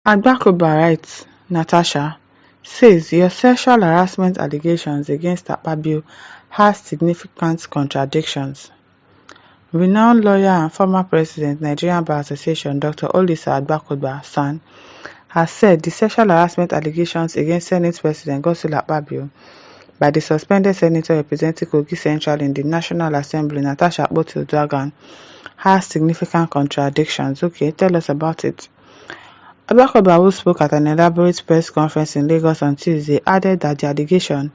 AGBAKOBA writes, Natasha says your sexual harassment allegations against AKPABIO has significant contradictions. Renowned lawyer and former president, Nigerian Bar Association, Dr. Olisa AGBAKOBA San, has said the sexual harassment allegations against Senate President Godswill Akpabio by the suspended senator representing Kogi Central in the National Assembly, NATASHA Akpoti-Odoagan, has significant contradictions. Okay, tell us about it. AGBAKOBA, who spoke at an elaborate press conference in Lagos on Tuesday, added that the allegation,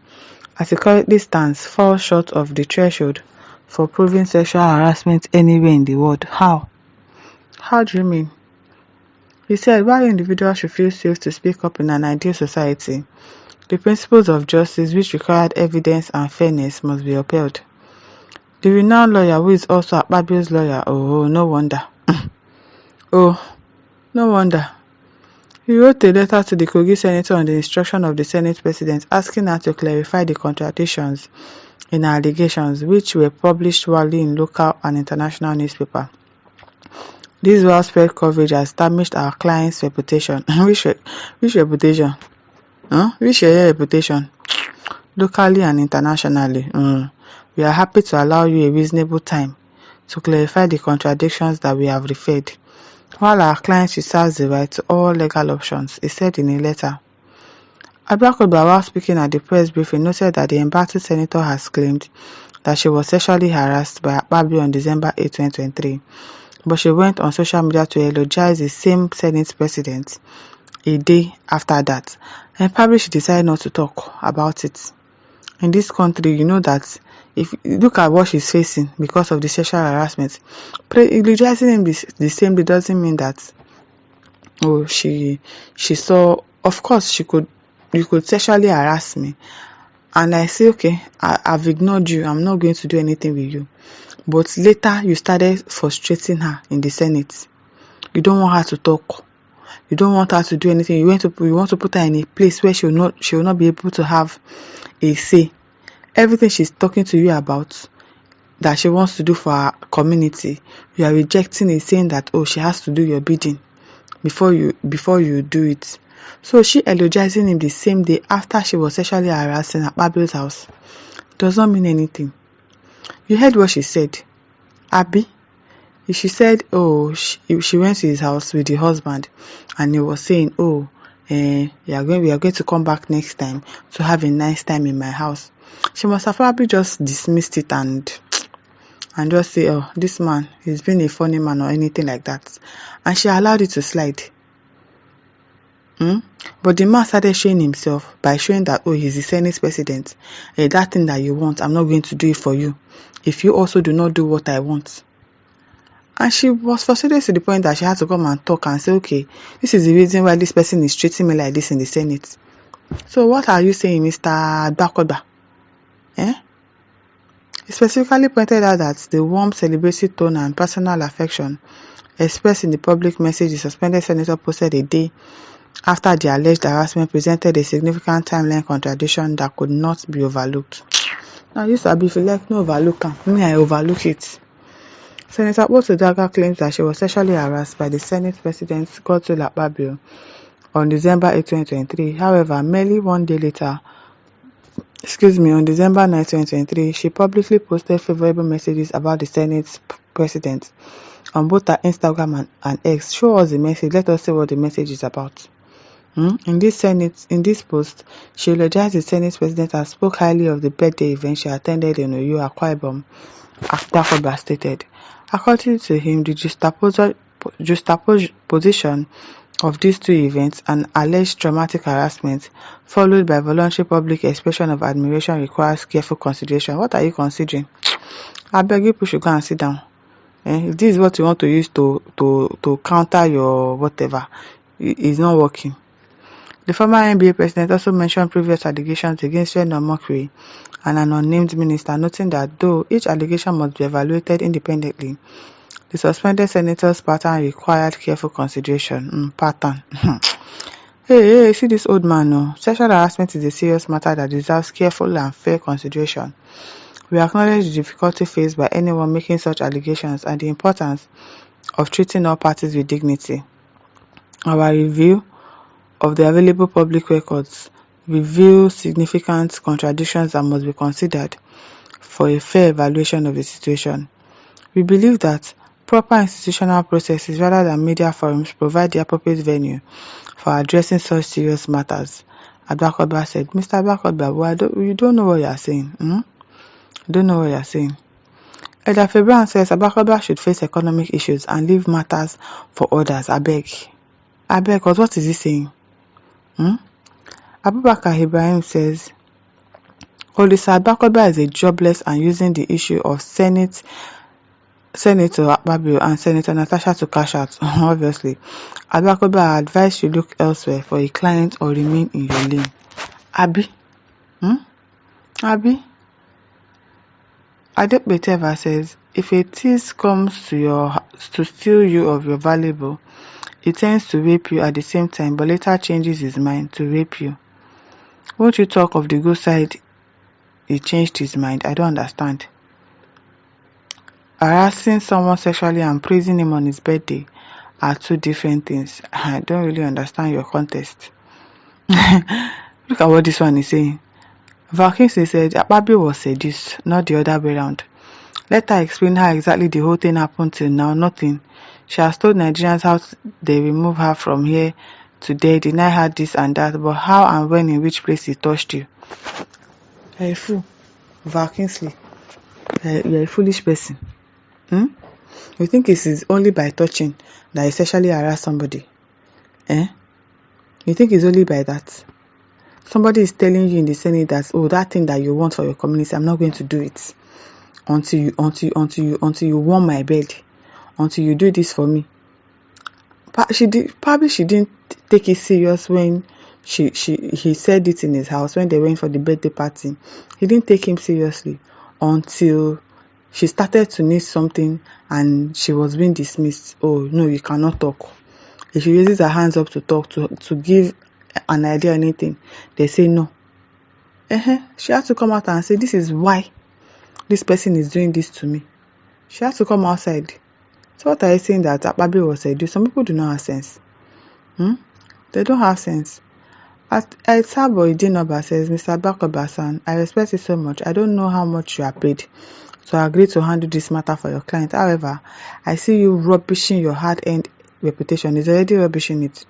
as it currently stands, falls short of the threshold for proving sexual harassment anywhere in the world. How? How do you mean? He said, while individuals should feel safe to speak up in an ideal society, the principles of justice, which required evidence and fairness, must be upheld. The renowned lawyer, who is also Akpabio's lawyer, no wonder. No wonder. He wrote a letter to the Kogi senator on the instruction of the Senate President, asking her to clarify the contradictions in her allegations, which were published widely in local and international newspapers. This well-spread coverage has damaged our client's reputation. Which reputation? Which reputation? Locally and internationally. We are happy to allow you a reasonable time to clarify the contradictions that we have referred, while our client reserves the right to all legal options, he said in a letter. AGBAKOBA, while speaking at the press briefing, noted that the embattled senator has claimed that she was sexually harassed by Akpabio on December 8, 2023, but she went on social media to eulogize the same Senate president a day after that, and probably she decided not to talk about it. In this country, you know that if you look at what she's facing because of the sexual harassment, eulogizing him the same day doesn't mean that she saw. Of course, you could sexually harass me, and I say, okay, I've ignored you, I'm not going to do anything with you. But later you started frustrating her in the Senate. You don't want her to talk. You don't want her to do anything. You want to put her in a place where she will not be able to have a say. Everything she's talking to you about that she wants to do for her community, you are rejecting it, saying that she has to do your bidding before you do it. So she eulogizing him the same day after she was sexually harassing at Akpabio's house does not mean anything. You heard what she said, Abby. She said, she went to his house with the husband, and he was saying, we are going to come back next time to have a nice time in my house. She must have probably just dismissed it and just say, this man, he's been a funny man or anything like that. And she allowed it to slide. But the man started showing himself by showing that, he's the Senate president. That thing that you want, I'm not going to do it for you if you also do not do what I want. And she was frustrated to the point that she had to come and talk and say, okay, this is the reason why this person is treating me like this in the Senate. So what are you saying, Mr. AGBAKOBA? He specifically pointed out that the warm, celebratory tone and personal affection expressed in the public message the suspended senator posted a day after the alleged harassment presented a significant timeline contradiction that could not be overlooked. Now, you sabi, if you like, no overlook me, I overlook it. Senator Akpoti-Odoagan claims that she was sexually harassed by the Senate President Godswill Akpabio on December 8, 2023. However, merely one day later, on December 9, 2023, she publicly posted favorable messages about the Senate President on both her Instagram and X. Show us the message. Let us see what the message is about. In this post, she eulogized the Senate President and spoke highly of the birthday event she attended in Oyo, Akwa Ibom. AGBAKOBA stated. According to him, the juxtaposition of these two events, an alleged traumatic harassment followed by voluntary public expression of admiration, requires careful consideration. What are you considering? I beg you, should go and sit down. If this is what you want to use to counter your whatever, it's not working. The former NBA president also mentioned previous allegations against mockery and an unnamed minister, noting that though each allegation must be evaluated independently, the suspended senator's pattern required careful consideration. Hey, see this old man, no? Sexual harassment is a serious matter that deserves careful and fair consideration. We acknowledge the difficulty faced by anyone making such allegations and the importance of treating all parties with dignity. Our review of the available public records reveal significant contradictions that must be considered for a fair evaluation of the situation. We believe that proper institutional processes rather than media forums provide the appropriate venue for addressing such serious matters, AGBAKOBA said. Mr. AGBAKOBA, you don't know what you are saying. You don't know what you are saying. Elder Febran says AGBAKOBA should face economic issues and leave matters for others. Abeg, what is he saying? Abubakar Ibrahim says Olisa AGBAKOBA is a jobless and using the issue of Senator AKPABIO and Senator NATASHA to cash out. Obviously, AGBAKOBA advised you look elsewhere for a client or remain in your lane. Abi? Adepbeteva says, if a thief comes to steal you of your valuable, he tends to rape you at the same time, but later changes his mind to rape you. Won't you talk of the good side he changed his mind? I don't understand. Harassing someone sexually and praising him on his birthday are two different things. I don't really understand your context. Look at what this one is saying. Vacancy said AKPABIO was seduced, not the other way around. Let her explain how exactly the whole thing happened till now. Nothing. She has told Nigerians how they remove her from here to there, deny her this and that, but how and when, in which place he touched you? You're a fool. Vacancy. You're a foolish person. You think it is only by touching that you sexually harass somebody? You think it's only by that? Somebody is telling you in the Senate that, oh, that thing that you want for your community, I'm not going to do it until you warm my bed, until you do this for me. Probably she didn't take it serious when he said it in his house when they went for the birthday party. He didn't take him seriously until she started to need something and she was being dismissed. Oh no, you cannot talk. If she raises her hands up to talk, to give an idea or anything, they say no. She had to come out and say, this is why this person is doing this to me. She had to come outside. So what are you saying that AKPABIO was seduced? Some people do not have sense. They don't have sense. Sabo Idinoba says, Mr. AGBAKOBA-san, I respect you so much. I don't know how much you are paid to agree to handle this matter for your client. However, I see you rubbishing your hard-earned reputation. Is already rubbishing it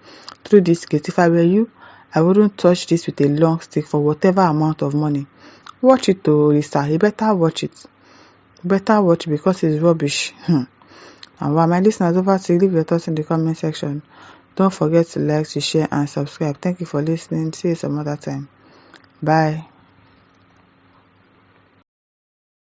through this case. If I were you, I wouldn't touch this with a long stick for whatever amount of money. Watch it, Lisa. You better watch it. Better watch because it's rubbish. And while my listeners, over to you, leave your thoughts in the comment section. Don't forget to like, to share, and subscribe. Thank you for listening. See you some other time. Bye.